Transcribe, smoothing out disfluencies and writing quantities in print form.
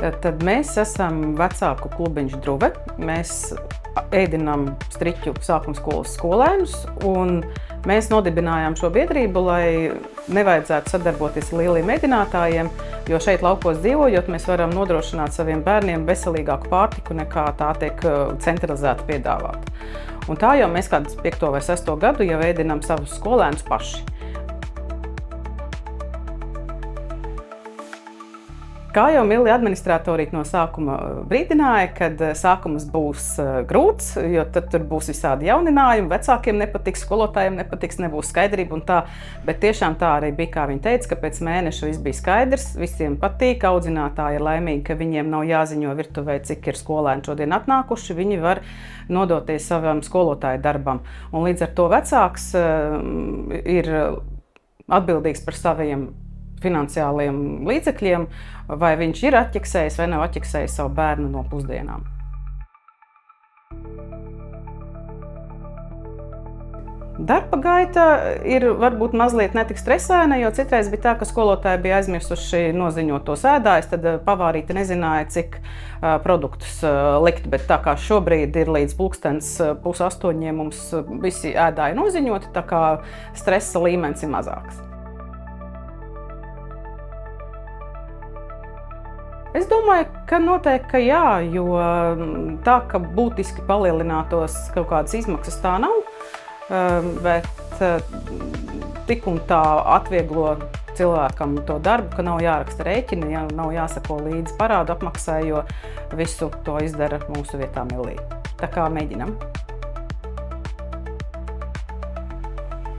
Tad mēs esam vecāku klubiņš Druve. Mēs ēdinām Striķu sākuma skolas skolēnus, un mēs nodibinājām šo biedrību, lai nevajadzētu sadarboties ar lieliem mēģinātājiem, jo šeit laukos dzīvojot, mēs varam nodrošināt saviem bērniem veselīgāku pārtiku nekā tā tiek centralizēti piedāvāta. Un tā jau mēs kādus 5. vai 6. gadu jau ēdinām savus skolēnus paši. Kā jau Milija administratorīt no sākuma brīdināja, kad sākums būs grūts, jo tad tur būs visādi jauninājumi, vecākiem nepatiks, skolotājiem nepatiks, nebūs skaidrība un tā. Bet tiešām tā arī bija, kā viņa teica, ka pēc mēneša viss bija skaidrs, visiem patīk, audzinātāji ir laimīgi, ka viņiem nav jāziņo virtuvē, cik ir skolēni šodien atnākuši, viņi var nodoties savam skolotāju darbam. Un līdz ar to vecāks ir atbildīgs par saviem finansiāliem līdzekļiem, vai viņš ir atķeksējis vai nav atķeksējis savu bērnu no pusdienām. Darba gaita ir varbūt mazliet netik stresaina, jo citreiz bija tā, ka skolotāji bija aizmirsuši noziņot tos ēdājus, tad pavārīte nezināja, cik produktus likt, bet tā kā šobrīd ir līdz 7:30 mums visi ēdāji noziņoti, tā kā stresa līmenis ir mazāks. Es domāju, ka noteikti, ka jā, jo tā, ka būtiski palielinātos kaut kādas izmaksas, tā nav, bet tik un tā atvieglo cilvēkam to darbu, ka nav jāraksta rēķini, nav jāsako līdzi parādu apmaksai, jo visu to izdara mūsu vietā Milija. Tā kā mēģinam.